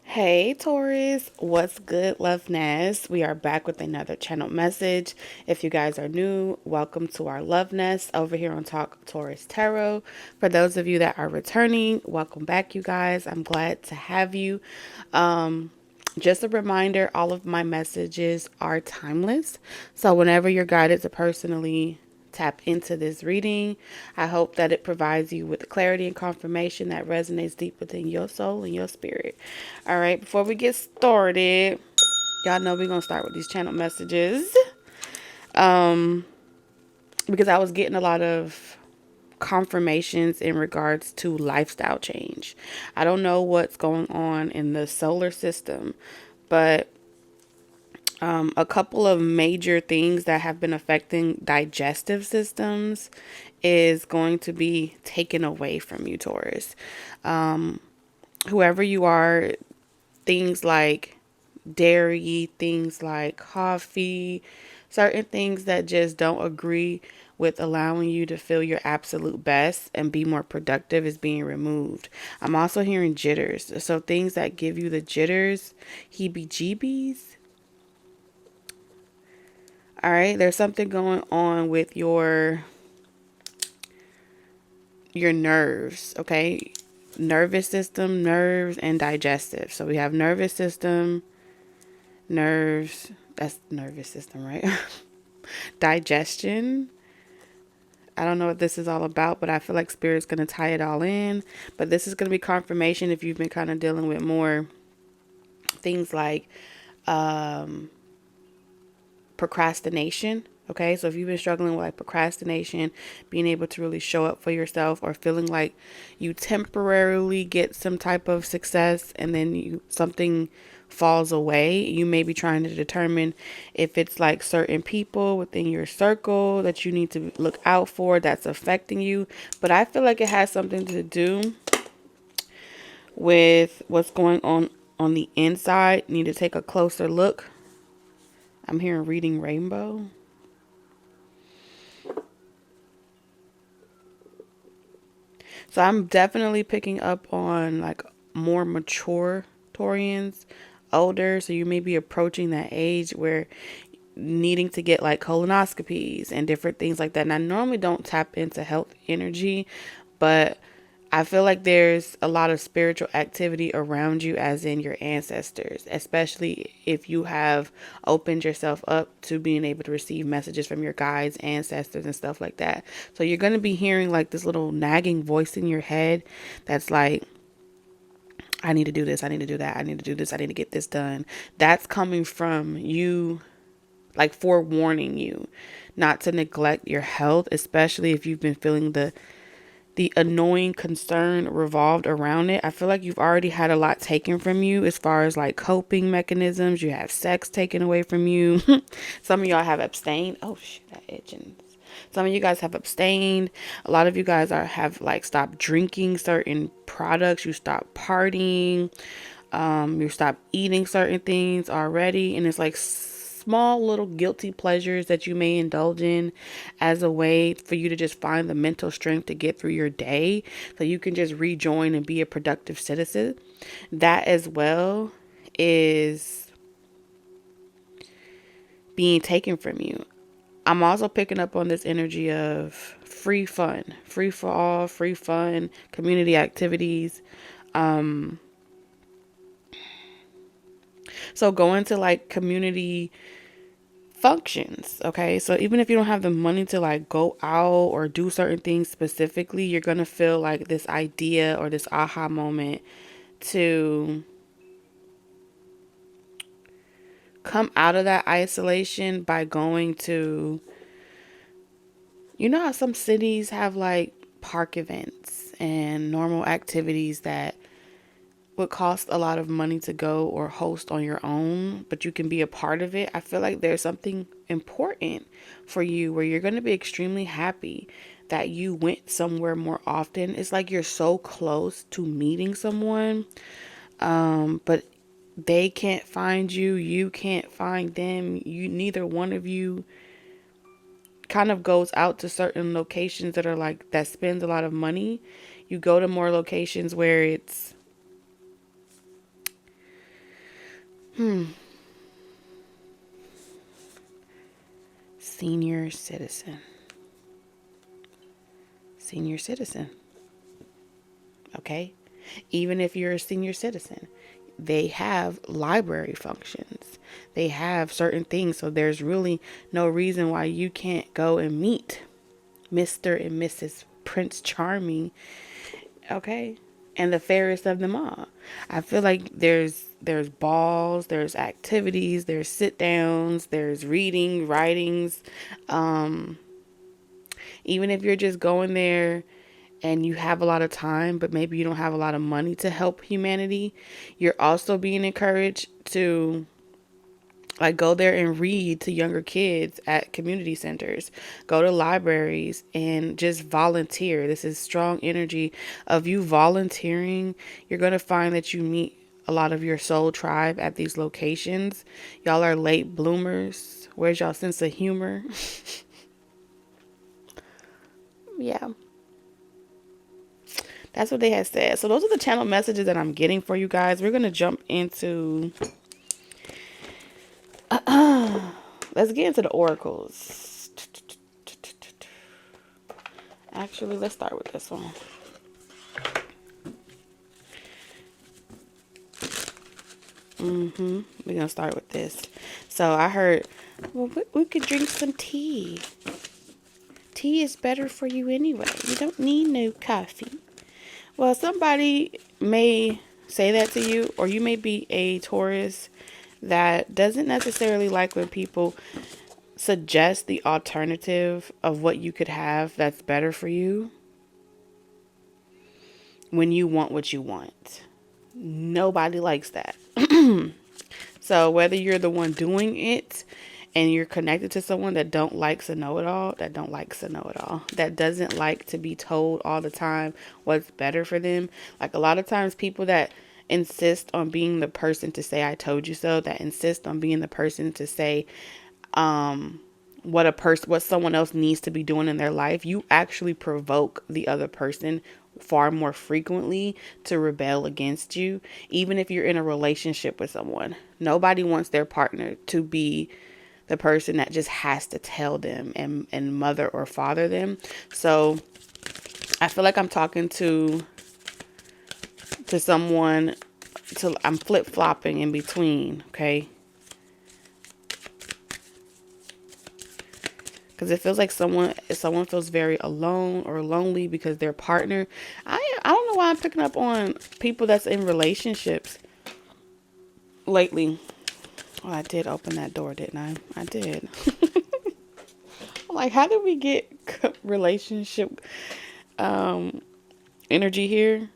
Hey Taurus, what's good, love nest? We are back with another channel message. If you guys are new, welcome to our love nest over here on Talk Taurus Tarot. For those of you that are returning, welcome back, you guys. I'm glad to have you. Just a reminder, all of my messages are timeless. So whenever you're guided to personally tap into this reading, I hope that it provides you with the clarity and confirmation that resonates deep within your soul and your spirit. All right, before we get started, y'all know we're going to start with these channel messages. Because I was getting a lot of confirmations in regards to lifestyle change. I don't know what's going on in the solar system, but a couple of major things that have been affecting digestive systems is going to be taken away from you, Taurus. Whoever you are, things like dairy, things like coffee, certain things that just don't agree with allowing you to feel your absolute best and be more productive is being removed. I'm also hearing jitters. So things that give you the jitters, heebie jeebies. All right, there's something going on with your nerves, okay? Nervous system, nerves, and digestive. So we have nervous system, nerves, that's nervous system, right? Digestion. I don't know what this is all about, but I feel like Spirit's going to tie it all in. But this is going to be confirmation if you've been kind of dealing with more things like procrastination. Okay, so if you've been struggling with like procrastination, being able to really show up for yourself, or feeling like you temporarily get some type of success and then something falls away, you may be trying to determine if it's like certain people within your circle that you need to look out for that's affecting you. But I feel like it has something to do with what's going on the inside. You need to take a closer look. I'm hearing reading rainbow. So I'm definitely picking up on like more mature Taurians, older. So you may be approaching that age where needing to get like colonoscopies and different things like that. And I normally don't tap into health energy, but I feel like there's a lot of spiritual activity around you, as in your ancestors, especially if you have opened yourself up to being able to receive messages from your guides, ancestors, and stuff like that. So you're going to be hearing like this little nagging voice in your head that's like, I need to do this, I need to do that, I need to do this, I need to get this done. That's coming from you, like forewarning you not to neglect your health, especially if you've been feeling the annoying concern revolved around it. I feel like you've already had a lot taken from you as far as like coping mechanisms. You have sex taken away from you. Some of y'all have abstained. Oh shit, that itching. Some of you guys have abstained. A lot of you guys have like stopped drinking certain products. You stopped partying. You stopped eating certain things already, and it's like small little guilty pleasures that you may indulge in as a way for you to just find the mental strength to get through your day so you can just rejoin and be a productive citizen. That as well is being taken from you. I'm also picking up on this energy of free fun, free for all, free fun, community activities. So going to like community functions, okay? So even if you don't have the money to like go out or do certain things specifically, you're going to feel like this idea or this aha moment to come out of that isolation by going to, you know how some cities have like park events and normal activities that would cost a lot of money to go or host on your own, but you can be a part of it. I feel like there's something important for you where you're going to be extremely happy that you went somewhere more often. It's like you're so close to meeting someone, but they can't find you, you can't find them. You, neither one of you kind of goes out to certain locations that are like that spends a lot of money. You go to more locations where it's Senior citizen. Senior citizen. Okay? Even if you're a senior citizen, they have library functions. They have certain things. So there's really no reason why you can't go and meet Mr. and Mrs. Prince Charming. Okay? And the fairest of them all. I feel like there's balls, there's activities, there's sit downs, there's reading, writings. Even if you're just going there and you have a lot of time, but maybe you don't have a lot of money to help humanity, you're also being encouraged to like go there and read to younger kids at community centers, go to libraries and just volunteer. This is strong energy of you volunteering. You're going to find that you meet a lot of your soul tribe at these locations. Y'all are late bloomers. Where's y'all sense of humor? Yeah. That's what they had said. So those are the channel messages that I'm getting for you guys. We're going to jump into let's get into the oracles. Actually, let's start with this one. We're going to start with this. So I heard, well, we could drink some tea. Tea is better for you anyway. You don't need no coffee. Well, somebody may say that to you, or you may be a Taurus that doesn't necessarily like when people suggest the alternative of what you could have that's better for you when you want what you want. Nobody likes that. So whether you're the one doing it and you're connected to someone that don't like to know it all, that doesn't like to be told all the time what's better for them. Like a lot of times people that insist on being the person to say I told you so, that insist on being the person to say what someone else needs to be doing in their life, you actually provoke the other person far more frequently to rebel against you. Even if you're in a relationship with someone, nobody wants their partner to be the person that just has to tell them and mother or father them. So I feel like I'm talking to someone, I'm flip-flopping in between, okay? Because it feels like if someone feels very alone or lonely because their partner, I don't know why I'm picking up on people that's in relationships lately. Oh, I did open that door, didn't I? I did. I'm like, how did we get relationship energy here?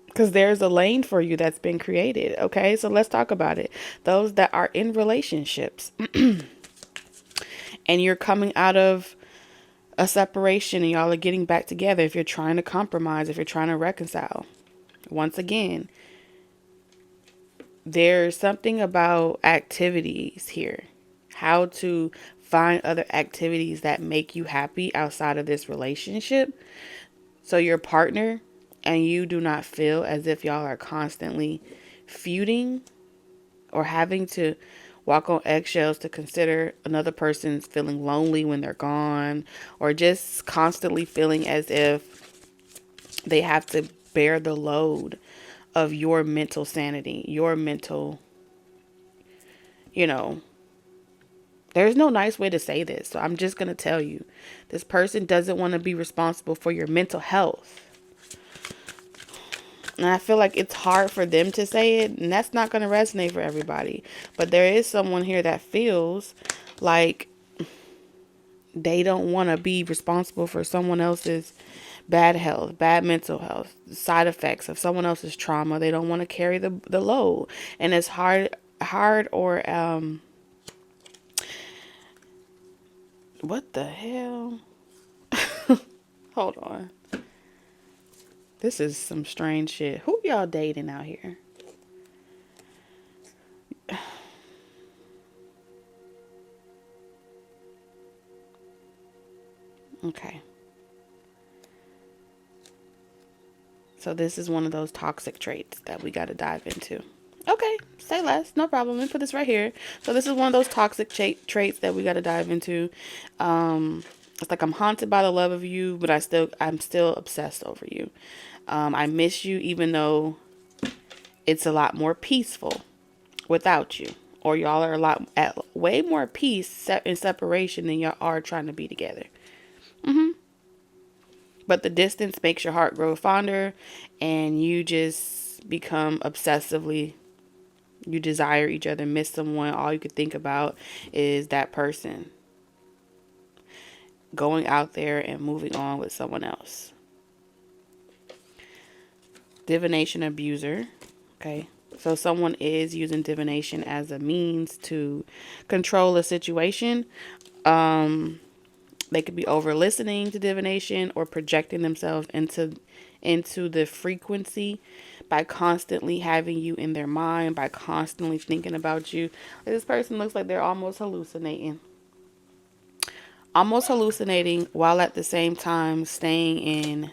Because there's a lane for you that's been created. Okay, so let's talk about it. Those that are in relationships and you're coming out of a separation and y'all are getting back together, if you're trying to compromise, if you're trying to reconcile, once again, there's something about activities here. How to find other activities that make you happy outside of this relationship. So your partner and you do not feel as if y'all are constantly feuding or having to walk on eggshells to consider another person's feeling lonely when they're gone, or just constantly feeling as if they have to bear the load of your mental sanity, your mental, there's no nice way to say this. So I'm just going to tell you, this person doesn't want to be responsible for your mental health. And I feel like it's hard for them to say it, and that's not going to resonate for everybody. But there is someone here that feels like they don't want to be responsible for someone else's bad health, bad mental health, side effects of someone else's trauma. They don't want to carry the load. And it's hard or what the hell? Hold on. This is some strange shit. Who y'all dating out here? Okay. So this is one of those toxic traits that we got to dive into. Okay, say less. No problem. Let me put this right here. So this is one of those toxic traits that we got to dive into. It's like I'm haunted by the love of you, but I'm still obsessed over you. I miss you even though it's a lot more peaceful without you. Or y'all are at way more peace in separation than y'all are trying to be together. But the distance makes your heart grow fonder, and you just become obsessively, you desire each other, miss someone. All you could think about is that person going out there and moving on with someone else. Divination abuser. Okay. So someone is using divination as a means to control a situation. They could be over listening to divination or projecting themselves into the frequency by constantly having you in their mind, by constantly thinking about you. This person looks like they're almost hallucinating. Almost hallucinating while at the same time staying in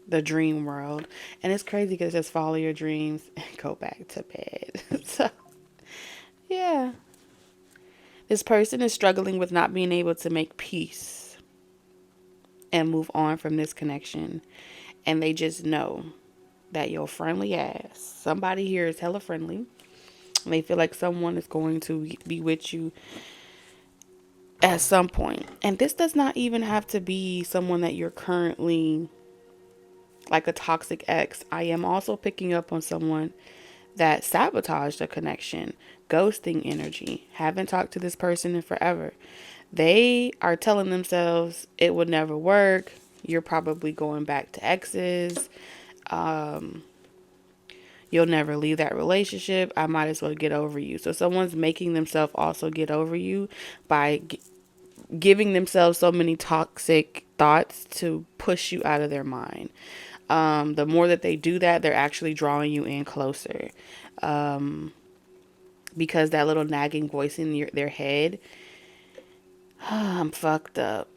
the dream world. And it's crazy because it says follow your dreams and go back to bed. So, yeah. This person is struggling with not being able to make peace and move on from this connection. And they just know that your friendly ass, somebody here is hella friendly. And they feel like someone is going to be with you at some point. And this does not even have to be someone that you're currently like a toxic ex. I am also picking up on someone that sabotaged a connection, ghosting energy, haven't talked to this person in forever. They are telling themselves it would never work. You're probably going back to exes. You'll never leave that relationship. I might as well get over you. So someone's making themselves also get over you by giving themselves so many toxic thoughts to push you out of their mind. The more that they do that, they're actually drawing you in closer. Because that little nagging voice in their head, I'm fucked up.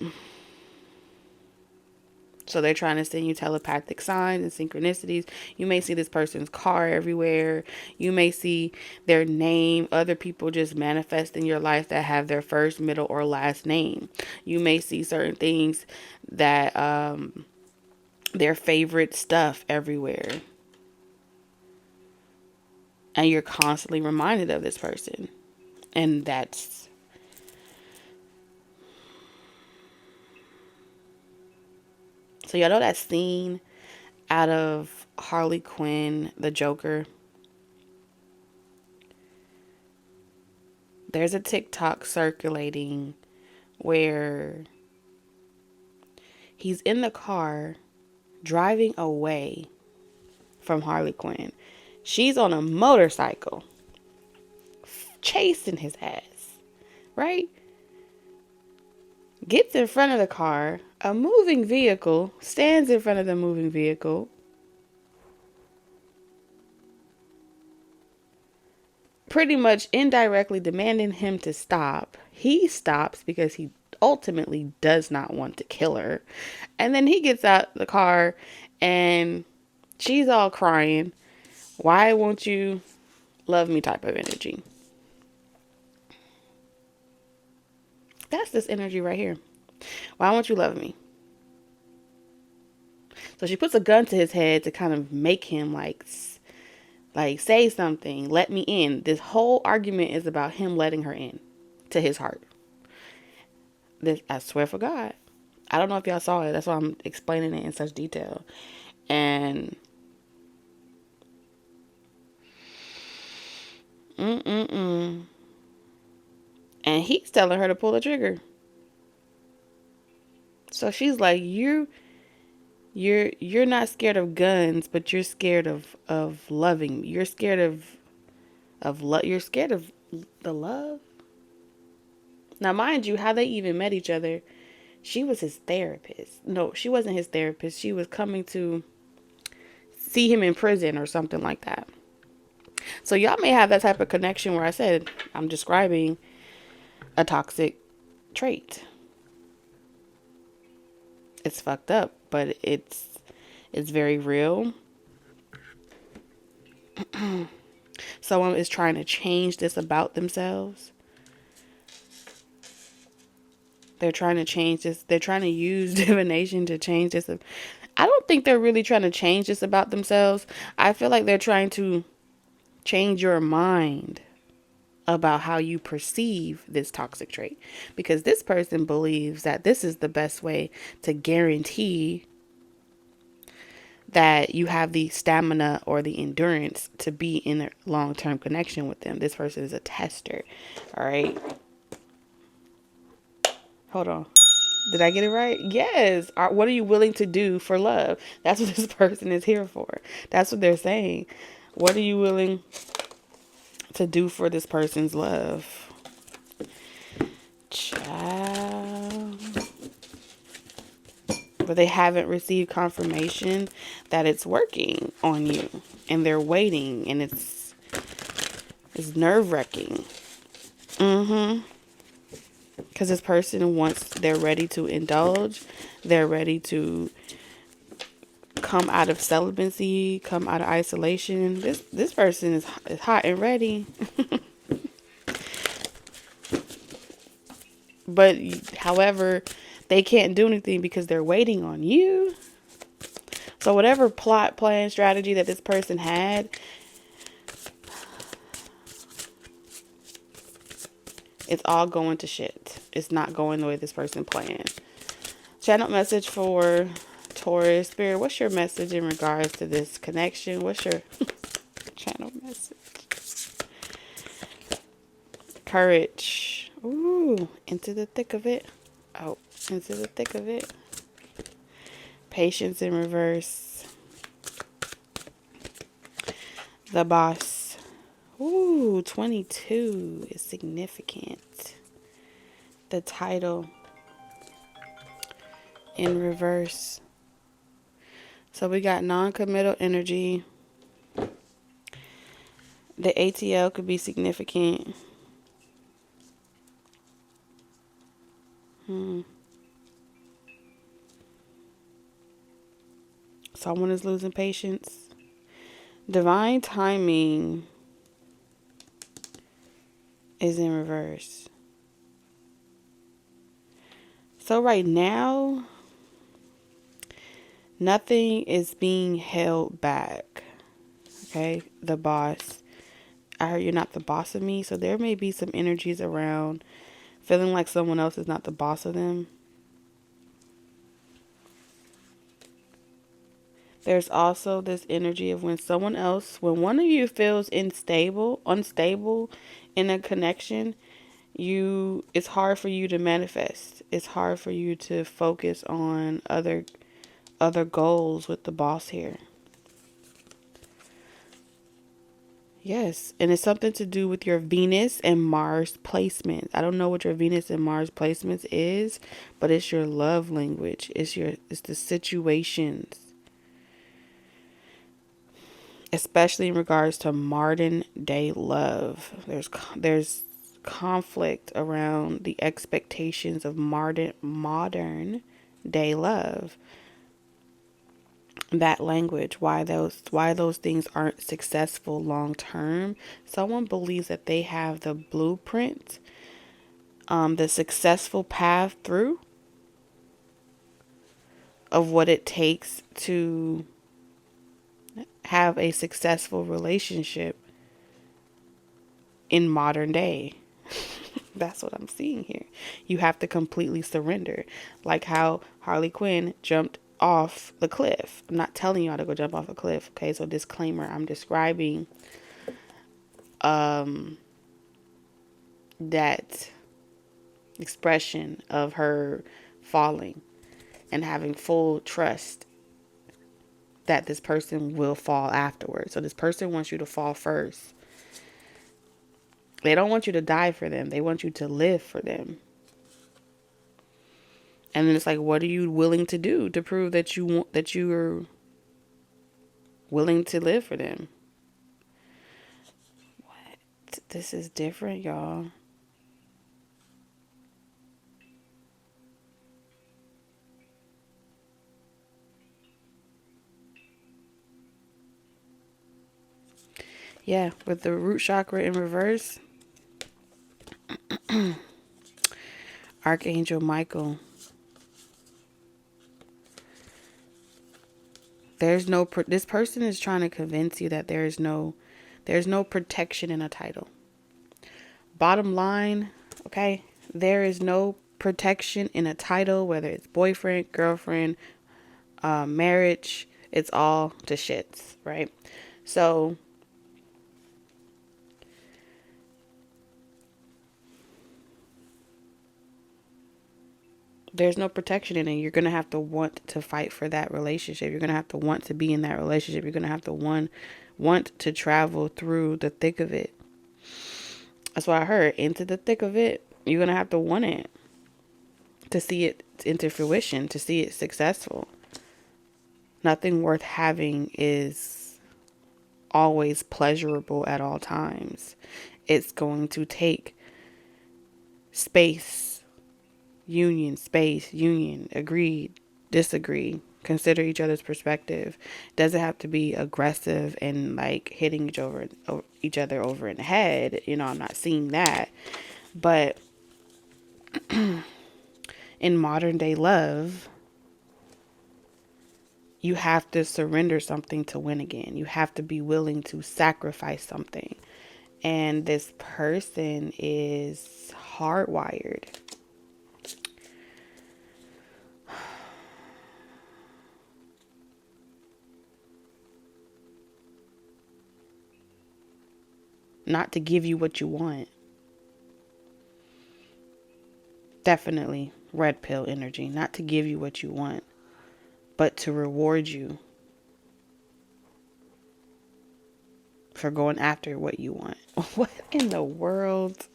So they're trying to send you telepathic signs and synchronicities. You may see this person's car everywhere. You may see their name. Other people just manifest in your life that have their first, middle, or last name. You may see certain things that their favorite stuff everywhere. And you're constantly reminded of this person. And that's... So y'all know that scene out of Harley Quinn, the Joker? There's a TikTok circulating where he's in the car driving away from Harley Quinn. She's on a motorcycle chasing his ass, right? Gets in front of the car. A moving vehicle stands in front of the moving vehicle. Pretty much indirectly demanding him to stop. He stops because he ultimately does not want to kill her. And then he gets out the car and she's all crying. Why won't you love me type of energy. That's this energy right here. Why won't you love me? So she puts a gun to his head to kind of make him like say something, let me in. This whole argument is about him letting her in to his heart. This, I swear for God. I don't know if y'all saw it. That's why I'm explaining it in such detail. And and he's telling her to pull the trigger. So she's like, you're not scared of guns, but you're scared of loving me. You're scared you're scared of the love. Now, mind you, how they even met each other, she was his therapist. No, she wasn't his therapist. She was coming to see him in prison or something like that. So y'all may have that type of connection where I said I'm describing a toxic trait. It's fucked up, but it's very real. Someone is trying to change this about themselves. They're trying to change this. They're trying to use divination to change this. I don't think they're really trying to change this about themselves. I feel like they're trying to change your mind about how you perceive this toxic trait, because this person believes that this is the best way to guarantee that you have the stamina or the endurance to be in a long-term connection with them. This person is a tester. All right. Hold on. Did I get it right? Yes. What are you willing to do for love? That's what this person is here for. That's what they're saying. What are you willing to do for this person's love? Child. But they haven't received confirmation that it's working on you. And they're waiting. And it's nerve-wracking. Because this person they're ready to indulge. They're ready to come out of celibacy, come out of isolation. This person is hot and ready. But however, they can't do anything because they're waiting on you. So whatever plot, plan, strategy that this person had, it's all going to shit. It's not going the way this person planned. Channel message for Taurus. Spirit, what's your message in regards to this connection? What's your channel message? Courage. Ooh, into the thick of it. Oh, into the thick of it. Patience in reverse. The boss. Ooh, 22 is significant. The title in reverse. So we got non-committal energy. The ATL could be significant. Someone is losing patience. Divine timing is in reverse. So right now, nothing is being held back. Okay, the boss. I heard you're not the boss of me. So there may be some energies around feeling like someone else is not the boss of them. There's also this energy of when one of you feels unstable in a connection, it's hard for you to manifest. It's hard for you to focus on other goals with the boss here. Yes, and it's something to do with your Venus and Mars placements. I don't know what your Venus and Mars placements is, but it's your love language. It's the situations. Especially in regards to modern day love. There's conflict around the expectations of modern day love. That language, why those things aren't successful long term. Someone believes that they have the blueprint, the successful path through of what it takes to have a successful relationship in modern day. That's what I'm seeing here. You have to completely surrender. Like how Harley Quinn jumped off the cliff. I'm not telling y'all to go jump off a cliff. Okay, so disclaimer, I'm describing that expression of her falling and having full trust that this person will fall afterwards. So this person wants you to fall first. They don't want you to die for them. They want you to live for them. And then it's like, what are you willing to do to prove that you're willing to live for them? What? This is different, y'all. Yeah, with the root chakra in reverse, Archangel Michael. This person is trying to convince you that there's no protection in a title. Bottom line, okay? There is no protection in a title, whether it's boyfriend, girlfriend, marriage. It's all to shits, right? So there's no protection in it. You're going to have to want to fight for that relationship. You're going to have to want to be in that relationship. You're going to have to want to travel through the thick of it. That's what I heard. Into the thick of it. You're going to have to want it to see it into fruition, to see it successful. Nothing worth having is always pleasurable at all times. It's going to take space, union, agree, disagree, consider each other's perspective. Doesn't have to be aggressive and like hitting each other over in the head. You know, I'm not seeing that. But in modern day love, you have to surrender something to win again. You have to be willing to sacrifice something. And this person is hardwired. Not to give you what you want. Definitely red pill energy. Not to give you what you want, but to reward you for going after what you want. What in the world?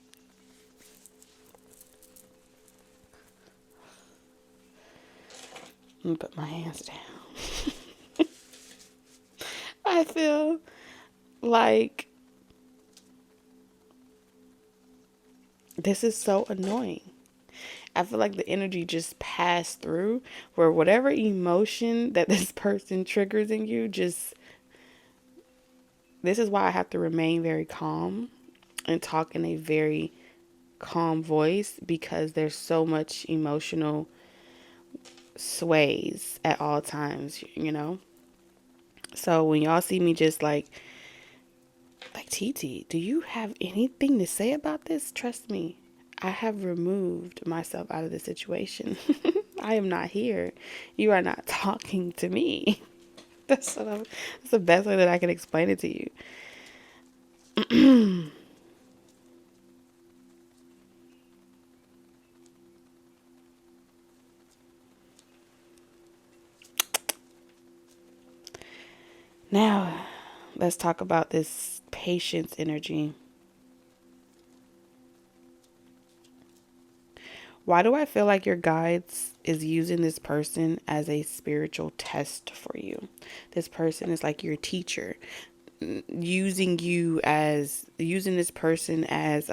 Let me put my hands down. I feel like this is so annoying. I feel like the energy just passed through where whatever emotion that this person triggers in you, this is why I have to remain very calm and talk in a very calm voice, because there's so much emotional sways at all times, you know? So when y'all see me just like TT, do you have anything to say about this? Trust me, I have removed myself out of the situation. I am not here. You are not talking to me. That's the best way that I can explain it to you. Now, let's talk about this patience energy. Why do I feel like your guides is using this person as a spiritual test for you? This person is like your teacher, using this person as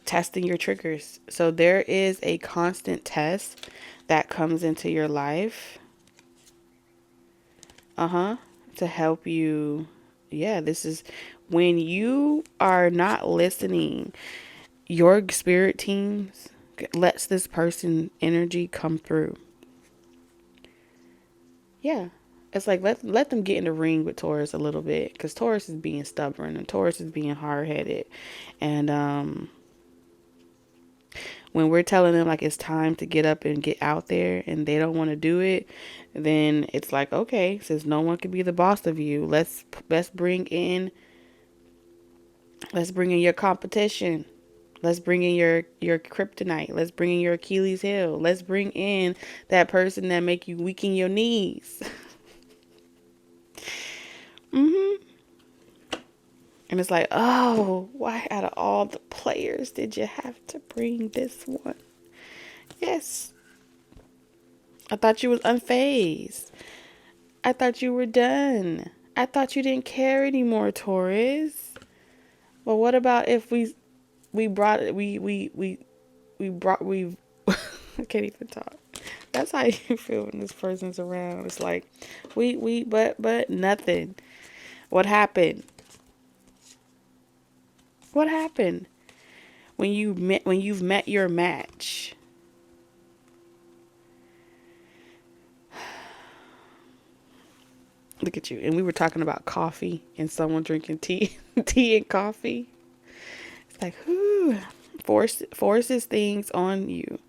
testing your triggers. So there is a constant test that comes into your life. To help you. Yeah, this is when you are not listening. Your spirit teams lets this person energy come through. Yeah. It's like let them get in the ring with Taurus a little bit, because Taurus is being stubborn and Taurus is being hard-headed. And when we're telling them like it's time to get up and get out there and they don't want to do it, then it's like, okay, since no one can be the boss of you, let's bring in your competition. Let's bring in your kryptonite. Let's bring in your Achilles heel. Let's bring in that person that make you weaken your knees. And it's like, oh, why out of all the players did you have to bring this one? Yes. I thought you was unfazed. I thought you were done. I thought you didn't care anymore, Taurus. Well, what about if we brought I can't even talk. That's how you feel when this person's around. It's like but nothing. What happened? What happened when you've met your match? Look at you. And we were talking about coffee and someone drinking tea, tea and coffee. It's like, whew, forces things on you,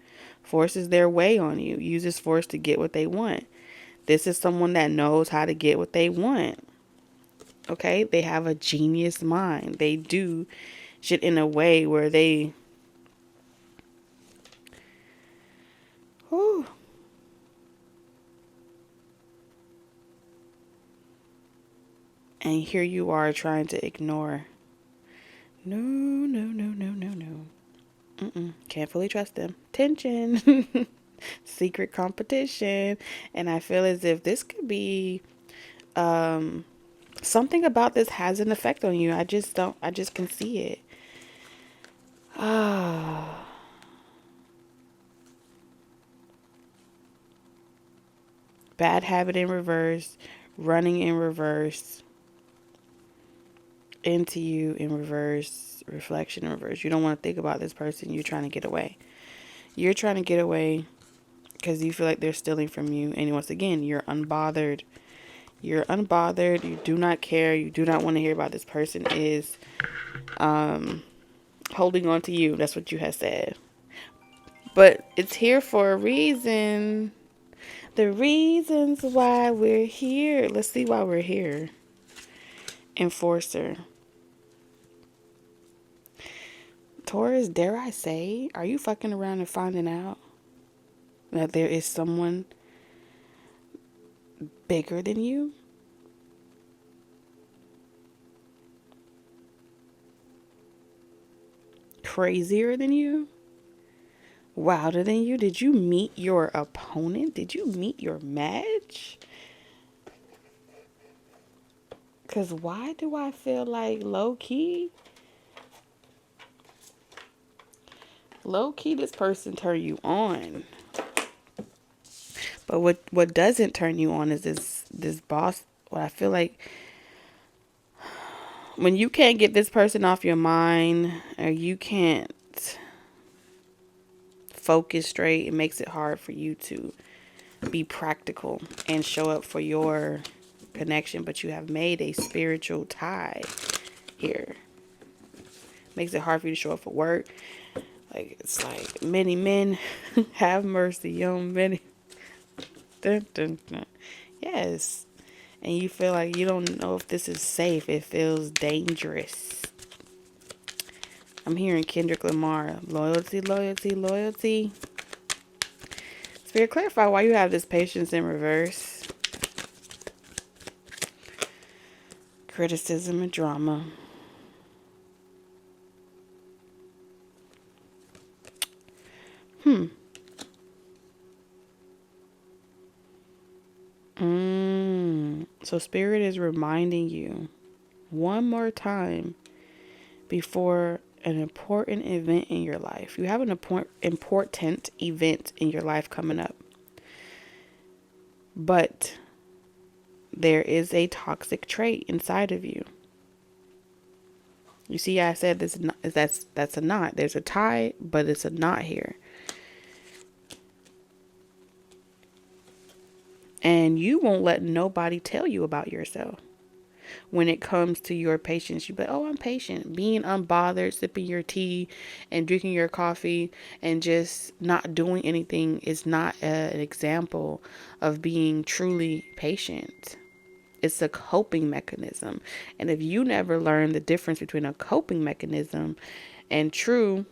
forces their way on you, uses force to get what they want. This is someone that knows how to get what they want. Okay? They have a genius mind. They do shit in a way where they, whew. And here you are trying to ignore. No, no, no, no, no, no. Can't fully trust them. Tension. Secret competition. And I feel as if this could be something about this has an effect on you. I just can see it. Ah. Bad habit in reverse, running in reverse, into you in reverse, reflection in reverse. You don't want to think about this person. You're trying to get away. You're trying to get away because you feel like they're stealing from you. And once again, you're unbothered. You're unbothered. You do not care. You do not want to hear about this person is holding on to you. That's what you have said. But it's here for a reason. The reasons why we're here. Let's see why we're here. Enforcer. Taurus, dare I say, are you fucking around and finding out that there is someone bigger than you? Crazier than you? Wilder than you? Did you meet your opponent? Did you meet your match? Because why do I feel like low-key, this person turn you on? But what doesn't turn you on is this boss. What I feel like when you can't get this person off your mind, or you can't focus straight, it makes it hard for you to be practical and show up for your connection. But you have made a spiritual tie here. Makes it hard for you to show up for work. Like, it's like many men have mercy on many. Dun, dun, dun. Yes. And you feel like you don't know if this is safe. It feels dangerous. I'm hearing Kendrick Lamar. Loyalty, loyalty, loyalty. Spirit, clarify why you have this patience in reverse. Criticism and drama. So Spirit is reminding you one more time before an important event in your life. You have an important event in your life coming up. But there is a toxic trait inside of you. You see, I said this. That's a knot. There's a tie, but it's a knot here. And you won't let nobody tell you about yourself. When it comes to your patience, you be like, oh, I'm patient. Being unbothered, sipping your tea and drinking your coffee and just not doing anything is not an example of being truly patient. It's a coping mechanism. And if you never learn the difference between a coping mechanism and true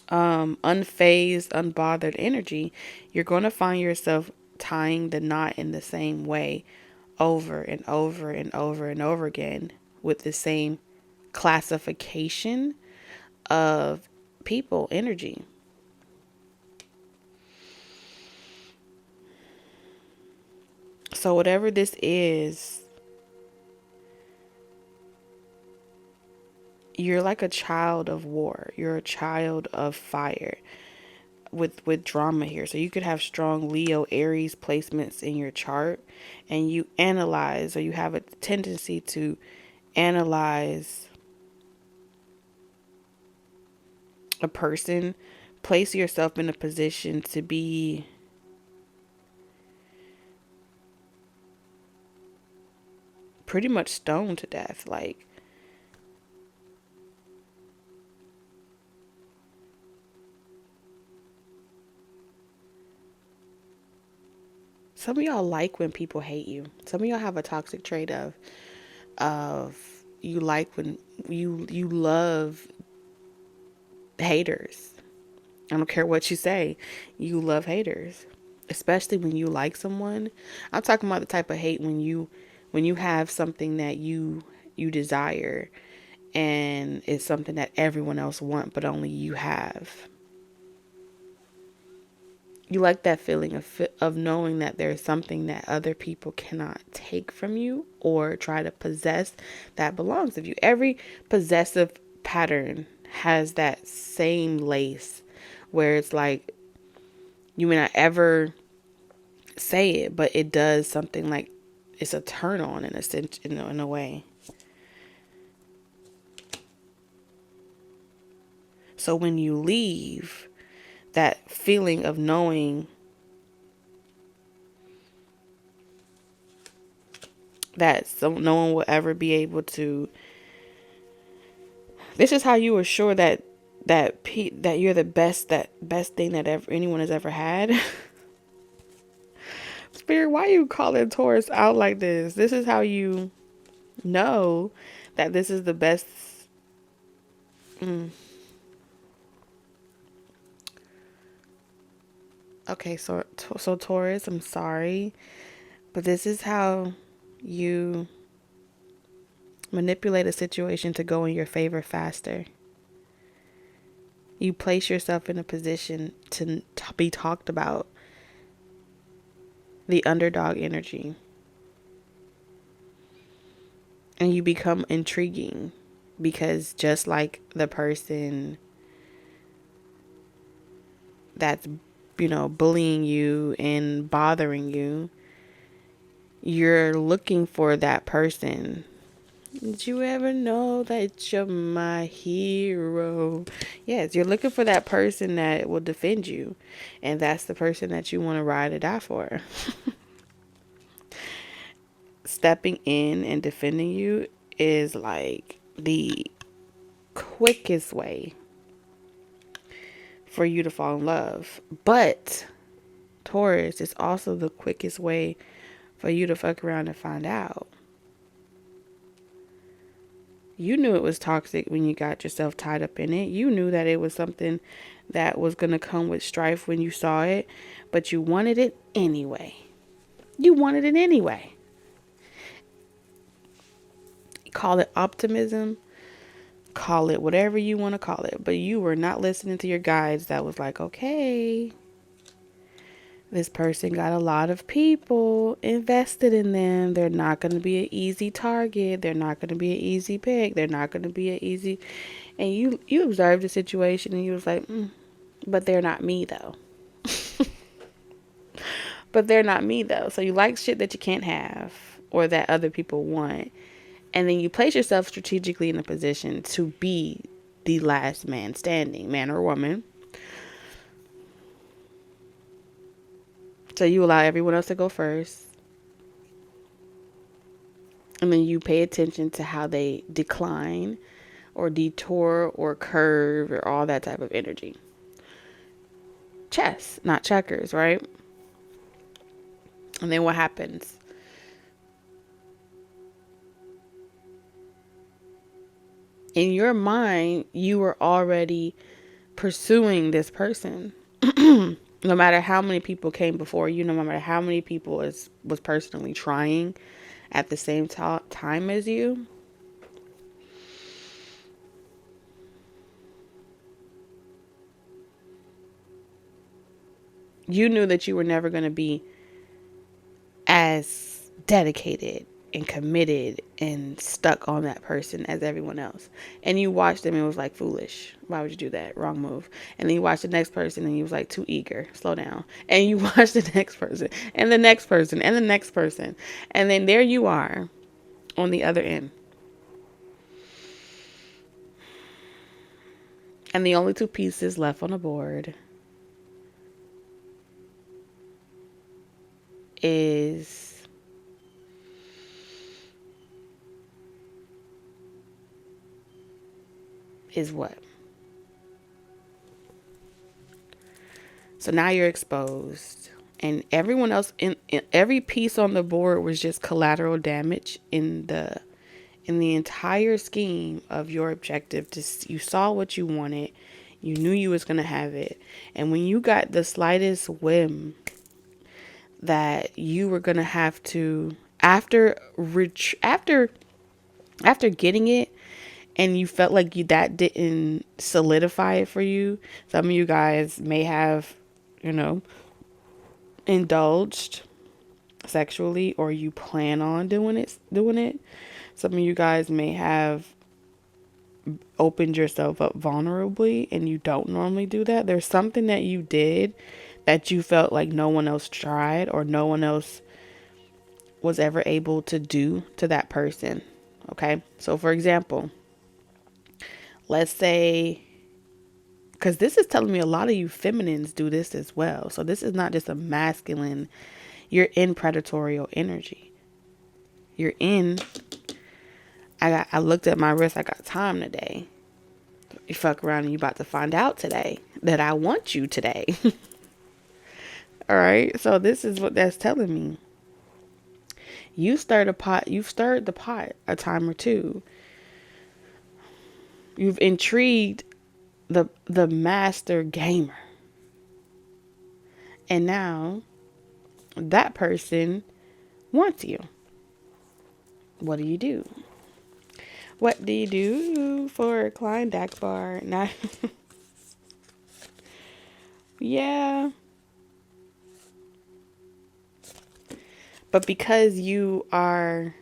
unfazed, unbothered energy, you're going to find yourself tying the knot in the same way over and over and over and over again with the same classification of people energy. So whatever this is, you're like a child of war. You're a child of fire. with drama here. So you could have strong Leo Aries placements in your chart, and you analyze, or you have a tendency to analyze a person, place yourself in a position to be pretty much stoned to death. Like, some of y'all like when people hate you. Some of y'all have a toxic trait of you like when you love haters. I don't care what you say. You love haters. Especially when you like someone. I'm talking about the type of hate when you have something that you desire, and it's something that everyone else want but only you have. You like that feeling of knowing that there's something that other people cannot take from you or try to possess that belongs to you. Every possessive pattern has that same lace where it's like, you may not ever say it, but it does something, like it's a turn on in a sense, in a way. So when you leave, that feeling of knowing that no one will ever be able to. This is how you assure that you're the best thing that anyone has ever had. Spirit, why you calling Taurus out like this? This is how you know that this is the best. Okay, so Taurus, I'm sorry, but this is how you manipulate a situation to go in your favor faster. You place yourself in a position to be talked about. The underdog energy. And you become intriguing because just like the person that's, bullying you and bothering you, you're looking for that person. Did you ever know that you're my hero? Yes, you're looking for that person that will defend you. And that's the person that you want to ride or die for. Stepping in and defending you is like the quickest way for you to fall in love. But Taurus is also the quickest way for you to fuck around and find out. You knew it was toxic when you got yourself tied up in it. You knew that it was something that was going to come with strife when you saw it, but you wanted it anyway. You wanted it anyway. Call it optimism, call it whatever you want to call it, but you were not listening to your guides that was like, okay, this person got a lot of people invested in them. They're not going to be an easy target. They're not going to be an easy pick. They're not going to be an easy. And you observed the situation and you was like, but they're not me though. But they're not me though. So you like shit that you can't have or that other people want. And then you place yourself strategically in a position to be the last man standing, man or woman. So you allow everyone else to go first. And then you pay attention to how they decline or detour or curve or all that type of energy. Chess, not checkers, right? And then what happens? In your mind, you were already pursuing this person. No matter how many people came before you, no matter how many people was personally trying at the same time as you. You knew that you were never going to be as dedicated and committed and stuck on that person as everyone else. And you watched them and it was like, foolish. Why would you do that? Wrong move. And then you watch the next person and you was like, too eager. Slow down. And you watch the next person and the next person and the next person. And then there you are on the other end. And the only two pieces left on the board is what? So now you're exposed. And everyone else in every piece on the board was just collateral damage in the entire scheme of your objective. You saw what you wanted. You knew you was going to have it. And when you got the slightest whim that you were going to have to, after getting it, and you felt like that didn't solidify it for you, some of you guys may have, indulged sexually, or you plan on doing it. Some of you guys may have opened yourself up vulnerably, and you don't normally do that. There's something that you did that you felt like no one else tried, or no one else was ever able to do to that person. Okay. So for example, let's say, because this is telling me a lot of you feminines do this as well. So this is not just a masculine. You're in predatory energy. You're in. I looked at my wrist. I got time today. You fuck around and you about to find out today that I want you today. All right. So this is what that's telling me. You stirred the pot a time or two. You've intrigued the master gamer. And now that person wants you. What do? What do you do for Klein Dakbar? Now, yeah. But because you are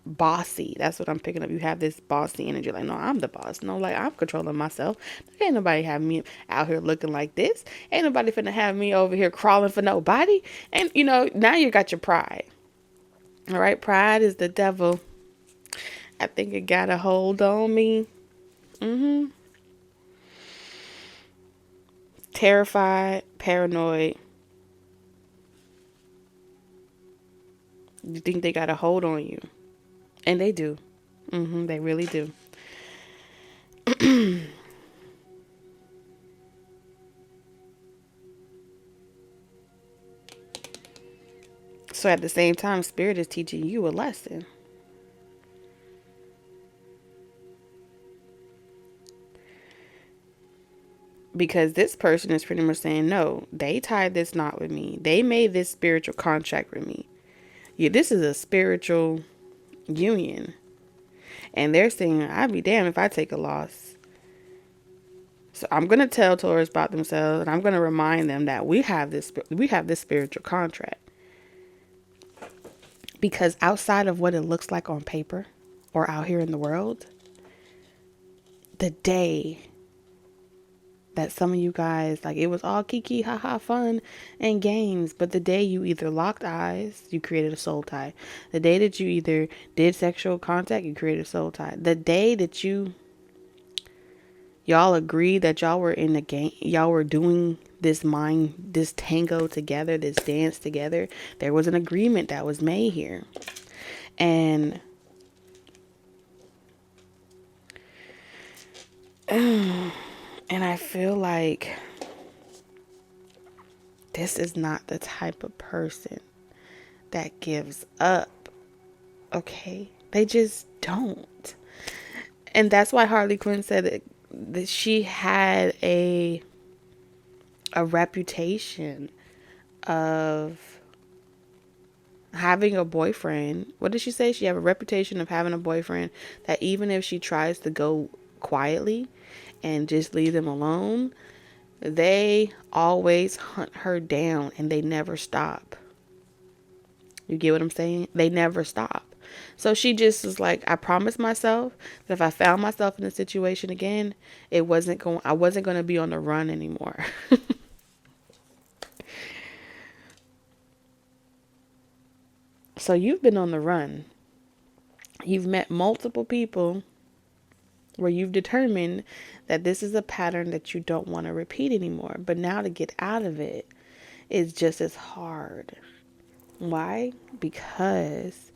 bossy, that's what I'm picking up. You have this bossy energy. Like, no, I'm the boss. No, like, I'm controlling myself. Ain't nobody have me out here looking like this. Ain't nobody finna have me over here crawling for nobody. And, now you got your pride. All right. Pride is the devil. I think it got a hold on me. Terrified, paranoid. You think they got a hold on you. And they do. They really do. So at the same time, Spirit is teaching you a lesson. Because this person is pretty much saying, no, they tied this knot with me. They made this spiritual contract with me. Yeah, this is a spiritual union. And they're saying, I'd be damned if I take a loss. So I'm going to tell Taurus about themselves, and I'm going to remind them that we have this spiritual contract. Because outside of what it looks like on paper or out here in the world, the day that some of you guys, like, it was all kiki, haha, fun and games, but the day you either locked eyes, you created a soul tie. The day that you either did sexual contact, you created a soul tie. The day that y'all agreed that y'all were in the game, y'all were doing this tango together, this dance together, there was an agreement that was made here. And I feel like this is not the type of person that gives up. Okay? They just don't. And that's why Harley Quinn said that she had a reputation of having a boyfriend. What did she say? She have a reputation of having a boyfriend that even if she tries to go quietly and just leave them alone, they always hunt her down and they never stop. You get what I'm saying? They never stop. So she just was like, I promised myself that if I found myself in a situation again, I wasn't going to be on the run anymore. So you've been on the run. You've met multiple people where you've determined that this is a pattern that you don't want to repeat anymore. But now to get out of it is just as hard. Why? Because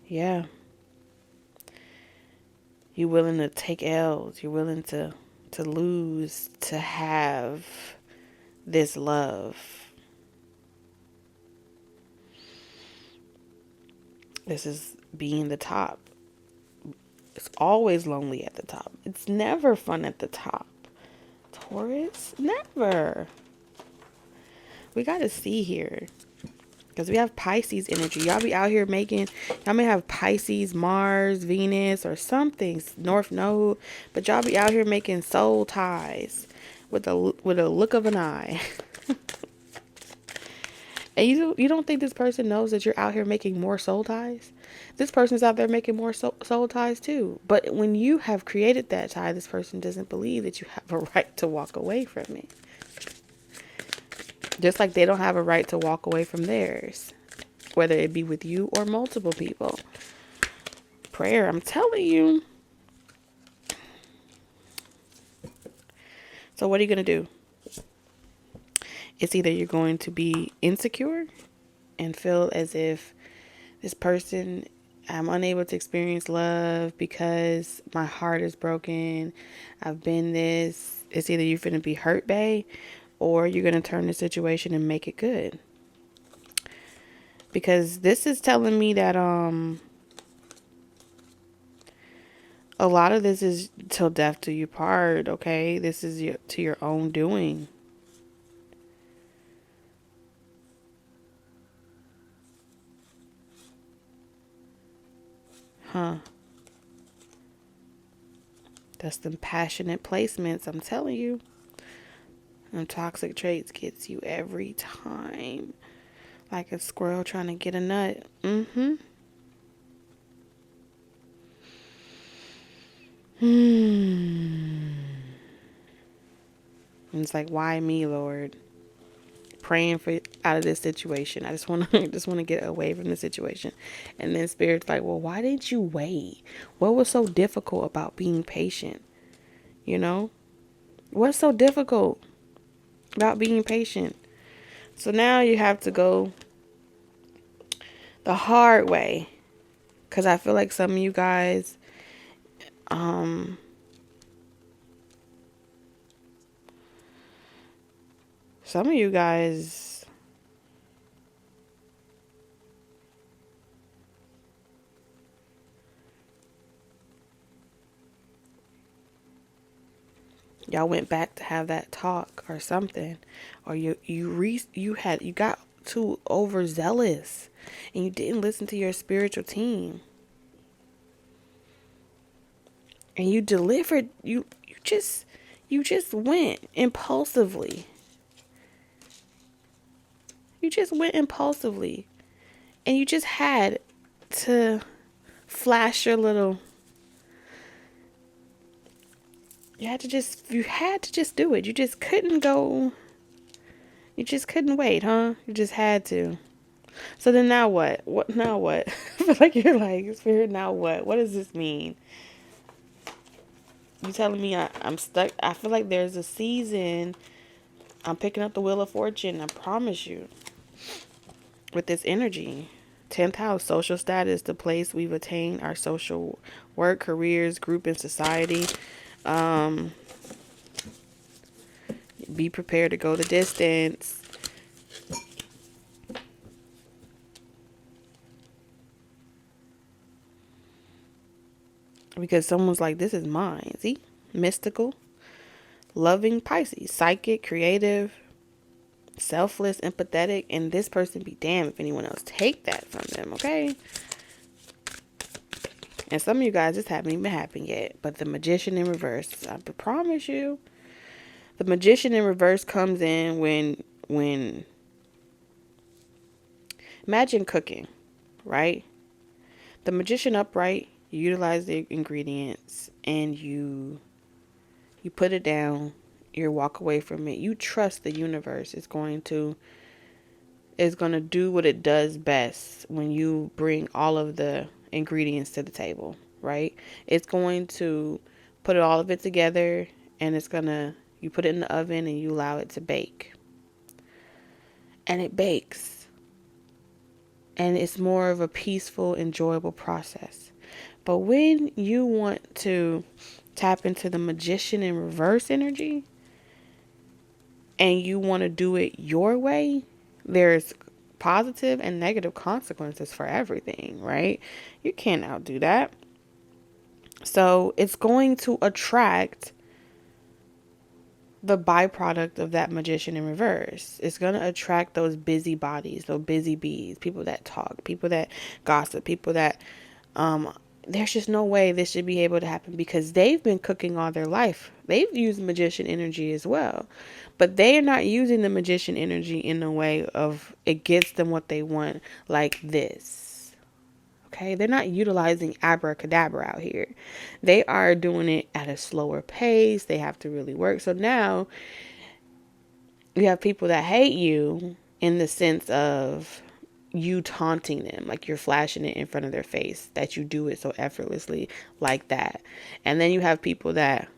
yeah, you're willing to take L's. You're willing to lose to have this love. This is being the top. It's always lonely at the top. It's never fun at the top. Taurus, never. We got to see here. Because we have Pisces energy. Y'all be out here making, y'all may have Pisces, Mars, Venus, or something, North Node. But y'all be out here making soul ties with a look of an eye. And you don't think this person knows that you're out here making more soul ties? This person's out there making more soul ties too. But when you have created that tie, this person doesn't believe that you have a right to walk away from it. Just like they don't have a right to walk away from theirs, whether it be with you or multiple people. Prayer, I'm telling you. So what are you going to do? It's either you're going to be insecure and feel as if this person, I'm unable to experience love because my heart is broken. I've been this. It's either you're going to be hurt, bae, or you're going to turn the situation and make it good. Because this is telling me that a lot of this is till death do you part, okay? This is to your own doing. Huh. That's them passionate placements, I'm telling you. Them toxic traits gets you every time. Like a squirrel trying to get a nut. Mm-hmm. It's like, why me, Lord? Praying for out of this situation. I just want to get away from the situation. And then Spirit's like, well, why didn't you wait? What was so difficult about being patient? You know? What's so difficult about being patient? So now you have to go the hard way. Because I feel like some of you guys, y'all went back to have that talk or something, or you got too overzealous and you didn't listen to your spiritual team, and you delivered. You just went impulsively. You just went impulsively, and you just had to flash your little. You had to just do it. You just couldn't go. You just couldn't wait, huh? You just had to. So then now what? What now what? I feel like you're like, Spirit, now what? What does this mean? You telling me I'm stuck? I feel like there's a season. I'm picking up the Wheel of Fortune. I promise you. With this energy. 10th house, social status, the place we've attained our social work, careers, group, and society. Be prepared to go the distance. Because someone's like, this is mine. See? Mystical, loving Pisces, psychic, creative, selfless, empathetic, and this person be damned if anyone else take that from them, okay? And some of you guys, this haven't even happened yet. But the Magician in reverse, I promise you, the Magician in reverse comes in when imagine cooking, right? The Magician upright, you utilize the ingredients and you put it down, you walk away from it. You trust the universe is going to do what it does best when you bring all of the ingredients to the table, right? It's going to put all of it together, and you put it in the oven and you allow it to bake. And it bakes. And it's more of a peaceful, enjoyable process. But when you want to tap into the Magician in reverse energy and you want to do it your way, there's positive and negative consequences for everything, right? You can't outdo that. So it's going to attract the byproduct of that Magician in reverse. It's going to attract those busy bodies, those busy bees, people that talk, people that gossip, people that there's just no way this should be able to happen because they've been cooking all their life. They've used Magician energy as well, but they are not using the Magician energy in a way of it gets them what they want like this. Okay, they're not utilizing abracadabra out here. They are doing it at a slower pace. They have to really work. So now you have people that hate you in the sense of you taunting them, like you're flashing it in front of their face, that you do it so effortlessly like that. And then you have people that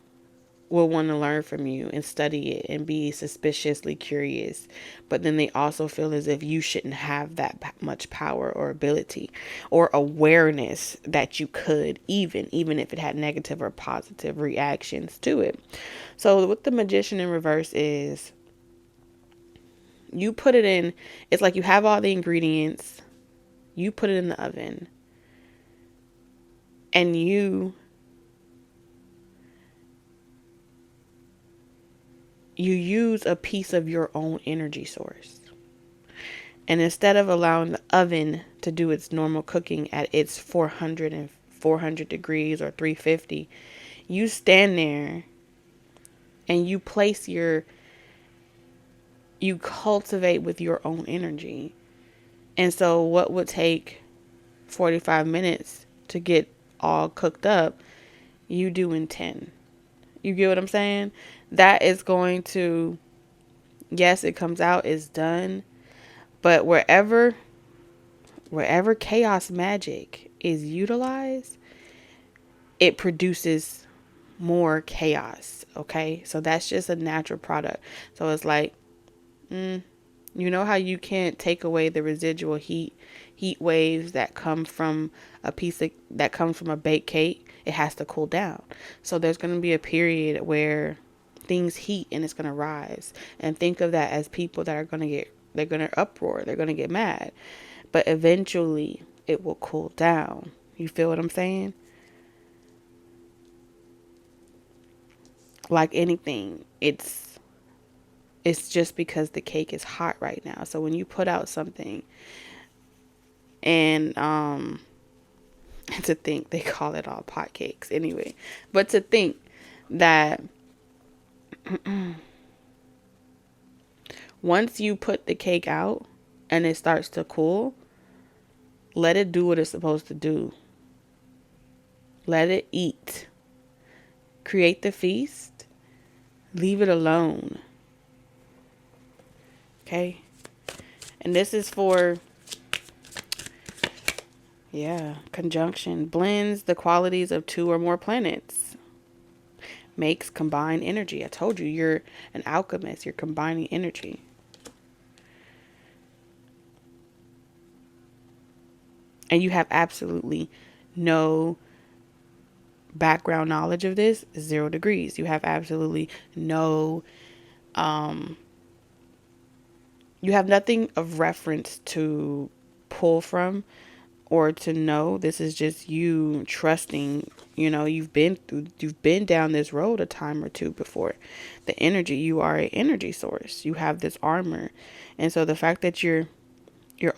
will want to learn from you and study it and be suspiciously curious, but then they also feel as if you shouldn't have that much power or ability or awareness that you could, even if it had negative or positive reactions to it. So what the Magician in reverse is, you put it in, it's like you have all the ingredients, you put it in the oven, and you use a piece of your own energy source. And instead of allowing the oven to do its normal cooking at its 400 degrees or 350, you stand there and you you cultivate with your own energy. And so what would take 45 minutes to get all cooked up, you do in 10. You get what I'm saying? That is going to, yes, it comes out, it's done. But wherever chaos magic is utilized, it produces more chaos. Okay? So that's just a natural product. So it's like, you know how you can't take away the residual heat waves that come from that comes from a baked cake? It has to cool down. So there's going to be a period where things heat and it's going to rise. And think of that as people that are going to they're going to uproar. They're going to get mad. But eventually it will cool down. You feel what I'm saying? Like anything, it's just because the cake is hot right now. So when you put out something and to think they call it all pot cakes anyway, but to think that once you put the cake out and it starts to cool, let it do what it's supposed to do. Let it eat. Create the feast. Leave it alone. Okay? And this is for, conjunction. Blends the qualities of 2 or more planets. Makes combined energy. I told you, you're an alchemist. You're combining energy. And you have absolutely no background knowledge of this, 0 degrees. You have absolutely no, you have nothing of reference to pull from or to know. This is just you trusting, you've been down this road a time or two before. The energy, you are an energy source. You have this armor. And so the fact that you're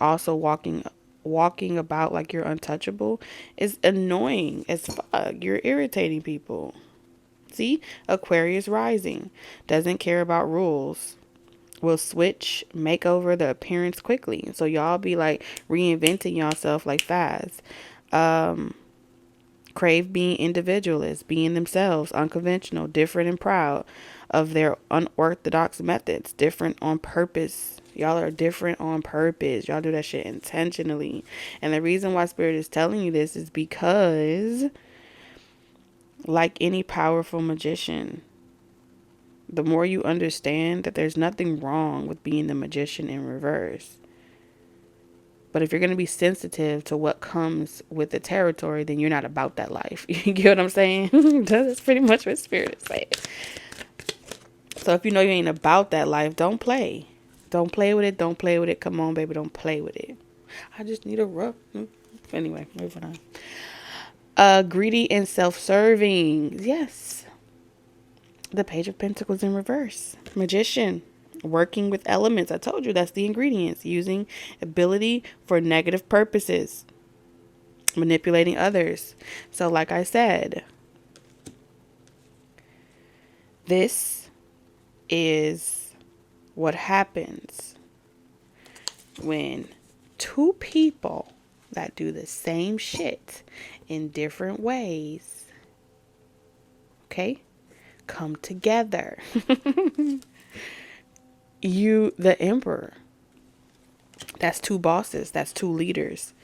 also walking walking about like you're untouchable is annoying as fuck. You're irritating people. See, Aquarius rising doesn't care about rules. Will switch, make over the appearance quickly. So y'all be like reinventing yourself like fast. Crave being individualist, being themselves, unconventional, different and proud of their unorthodox methods, different on purpose. Y'all are different on purpose. Y'all do that shit intentionally. And the reason why Spirit is telling you this is because, like any powerful magician, the more you understand that there's nothing wrong with being the magician in reverse. But if you're going to be sensitive to what comes with the territory, then you're not about that life. You get what I'm saying? That's pretty much what Spirit is saying. So if you know you ain't about that life, don't play. Don't play with it. Don't play with it. Come on, baby. Don't play with it. I just need a rub. Anyway, moving on. Greedy and self-serving. Yes. The Page of Pentacles in reverse. Magician. Working with elements. I told you that's the ingredients. Using ability for negative purposes. Manipulating others. So like I said, this is what happens when two people that do the same shit in different ways, okay, come together. You, the Emperor, that's two bosses, that's two leaders.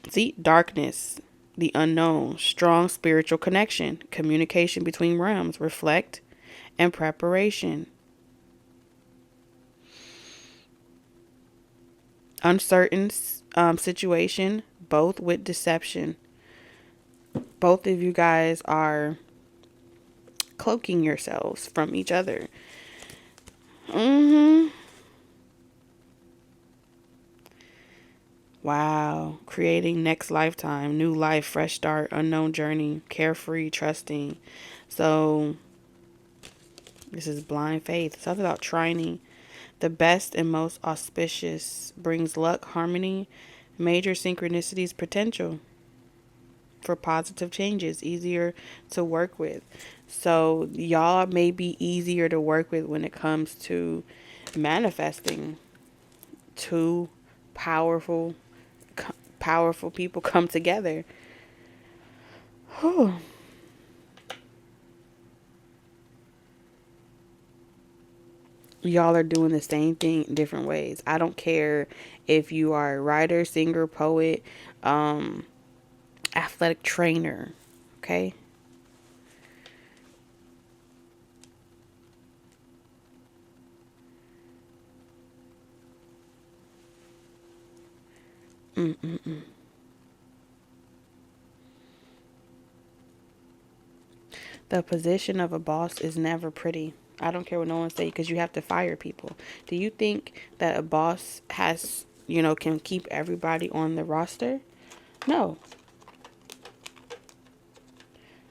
See, darkness, the unknown, strong spiritual connection, communication between realms, reflect, and preparation. Uncertain situation, both with deception. Both of you guys are cloaking yourselves from each other. Wow. Creating next lifetime, new life, fresh start, unknown journey, carefree, trusting. So this is blind faith. It's something about trining. The best and most auspicious brings luck, harmony, major synchronicities, potential for positive changes, easier to work with. So y'all may be easier to work with when it comes to manifesting. Two powerful people come together. Whew. Y'all are doing the same thing in different ways. I don't care if you are a writer, singer, poet, athletic trainer, okay? The position of a boss is never pretty. I don't care what no one say, because you have to fire people. Do you think that a boss has, can keep everybody on the roster? No.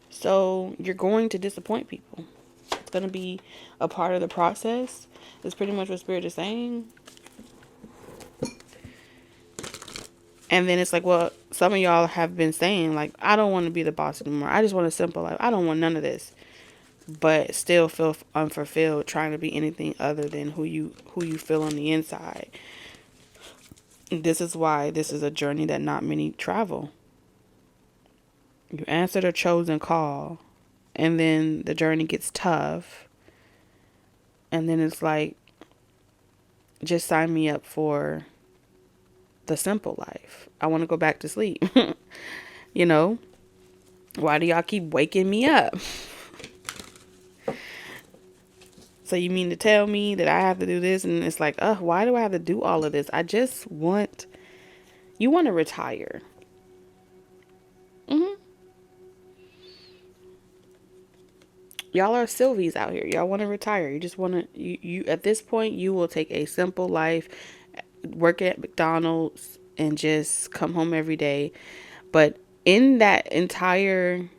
So you're going to disappoint people. It's going to be a part of the process. That's pretty much what Spirit is saying. And then it's like, well, some of y'all have been saying, like, I don't want to be the boss anymore. I just want a simple life. I don't want none of this. But still feel unfulfilled, trying to be anything other than who you feel on the inside. This is why this is a journey that not many travel. You answer the chosen call, and then the journey gets tough. And then it's like, just sign me up for the simple life. I want to go back to sleep. Why do y'all keep waking me up? So you mean to tell me that I have to do this? And it's like, why do I have to do all of this? You want to retire. Y'all are Sylvies out here. Y'all want to retire. You just want to, you at this point, you will take a simple life, work at McDonald's, and just come home every day. But in that entire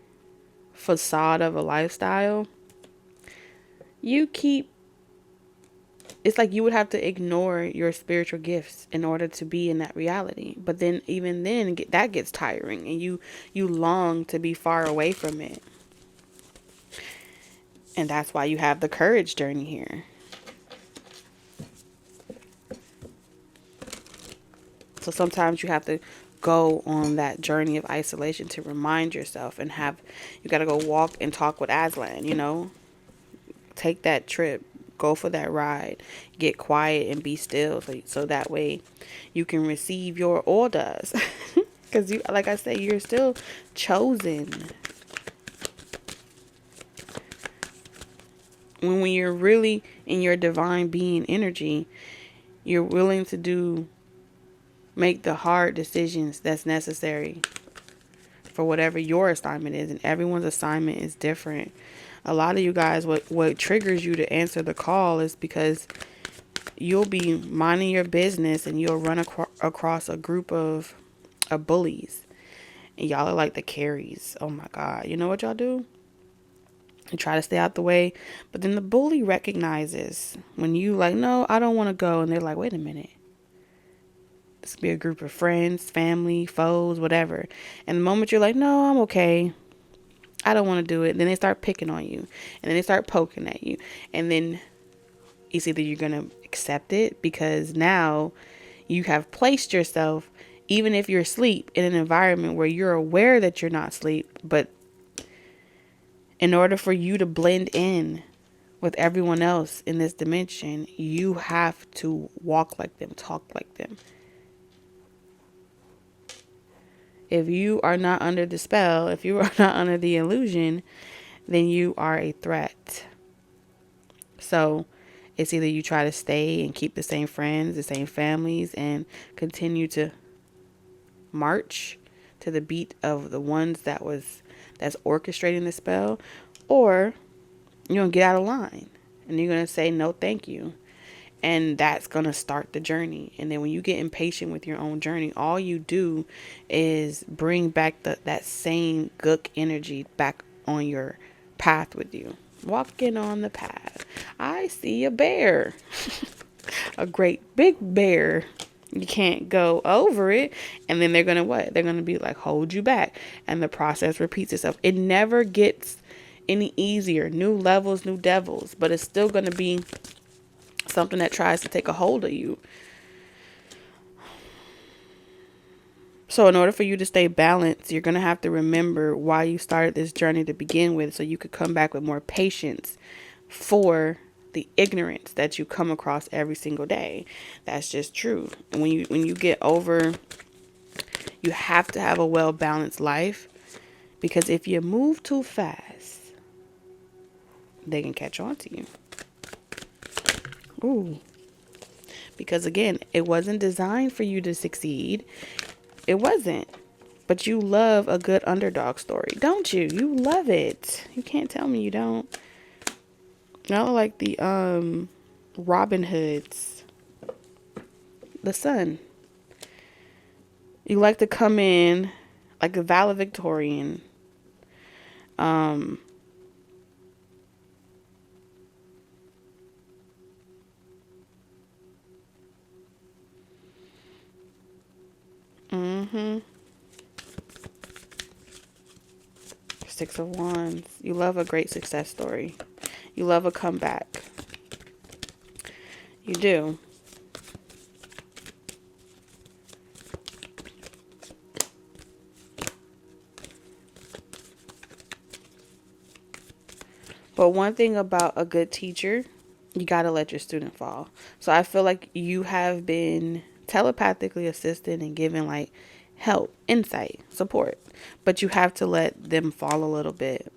facade of a lifestyle, you keep it's like you would have to ignore your spiritual gifts in order to be in that reality. But then even then that gets tiring, and you long to be far away from it. And that's why you have the courage journey here. So sometimes you have to go on that journey of isolation to remind yourself, and you got to go walk and talk with Aslan, take that trip, go for that ride, get quiet and be still, so that way you can receive your orders. Because like I said, you're still chosen. When you're really in your divine being energy, you're willing to make the hard decisions that's necessary for whatever your assignment is. And everyone's assignment is different. A lot of you guys, what triggers you to answer the call is because you'll be minding your business and you'll run across a group of bullies. And y'all are like the carries. Oh my God. You know what y'all do? You try to stay out the way. But then the bully recognizes when you like, no, I don't want to go. And they're like, wait a minute. This could be a group of friends, family, foes, whatever. And the moment you're like, no, I'm okay, I don't want to do it, then they start picking on you. And then they start poking at you. And then it's either you're going to accept it, because now you have placed yourself, even if you're asleep, in an environment where you're aware that you're not asleep. But in order for you to blend in with everyone else in this dimension, you have to walk like them, talk like them. If you are not under the spell, if you are not under the illusion, then you are a threat. So it's either you try to stay and keep the same friends, the same families, and continue to march to the beat of the ones that's orchestrating the spell, or you're going to get out of line and you're going to say, no, thank you. And that's going to start the journey. And then when you get impatient with your own journey, all you do is bring back that same gook energy back on your path with you. Walking on the path. I see a bear. A great big bear. You can't go over it. And then they're going to what? They're going to be like, hold you back. And the process repeats itself. It never gets any easier. New levels, new devils. But it's still going to be something that tries to take a hold of you. So in order for you to stay balanced, you're going to have to remember why you started this journey to begin with, so you could come back with more patience for the ignorance that you come across every single day. That's just true. And when you get over, you have to have a well-balanced life, because if you move too fast, they can catch on to you. Ooh. Because again, it wasn't designed for you to succeed. It wasn't. But you love a good underdog story, don't you? You love it. You can't tell me you don't. Y'all like the Robin Hoods. The Sun. You like to come in like a valedictorian. Six of Wands. You love a great success story. You love a comeback. You do. But one thing about a good teacher, you got to let your student fall. So I feel like you have been telepathically assisted and given like help, insight, support. But you have to let them fall a little bit.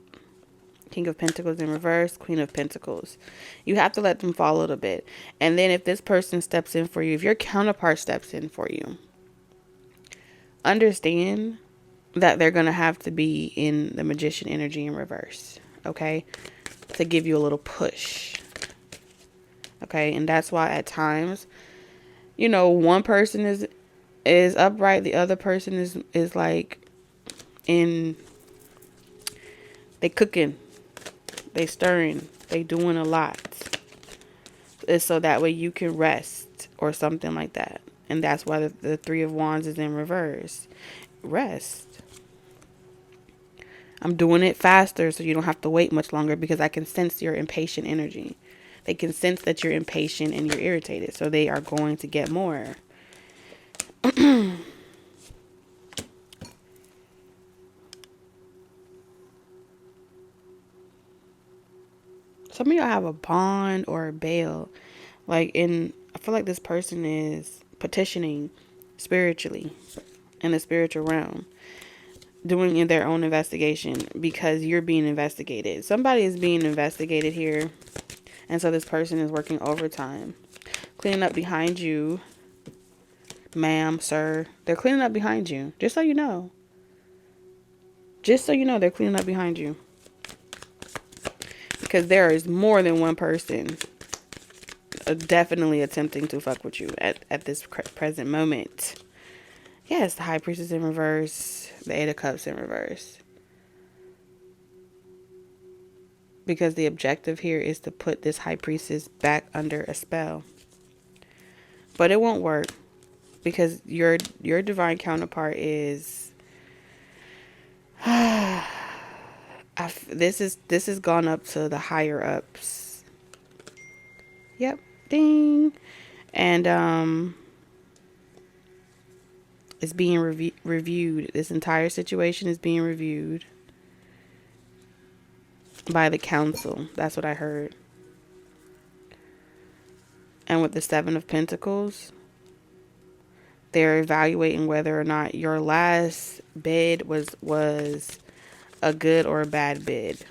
King of Pentacles in reverse, Queen of Pentacles. You have to let them fall a little bit. And then if this person steps in for you, if your counterpart steps in for you, understand that they're going to have to be in the Magician energy in reverse. Okay? To give you a little push. Okay? And that's why at times, one person is upright, the other person is like they cooking, they stirring, they doing a lot. is so that way you can rest or something like that. And that's why the Three of Wands is in reverse. Rest. I'm doing it faster so you don't have to wait much longer because I can sense your impatient energy. They can sense that you're impatient and you're irritated. So they are going to get more. Some of y'all have a bond or a bail. I feel like this person is petitioning spiritually in the spiritual realm, doing in their own investigation because you're being investigated. Somebody is being investigated here. And so this person is working overtime, cleaning up behind you, ma'am, sir. They're cleaning up behind you. Just so you know. Just so you know, they're cleaning up behind you. Because there is more than one person definitely attempting to fuck with you at this present moment. Yes, the High Priestess in reverse, the Eight of Cups in reverse. Because the objective here is to put this High Priestess back under a spell. But it won't work because your divine counterpart is this has gone up to the higher ups. Yep. Ding. And it's being reviewed. This entire situation is being reviewed by the council. That's what I heard. And with the Seven of Pentacles, they're evaluating whether or not your last bid was a good or a bad bid.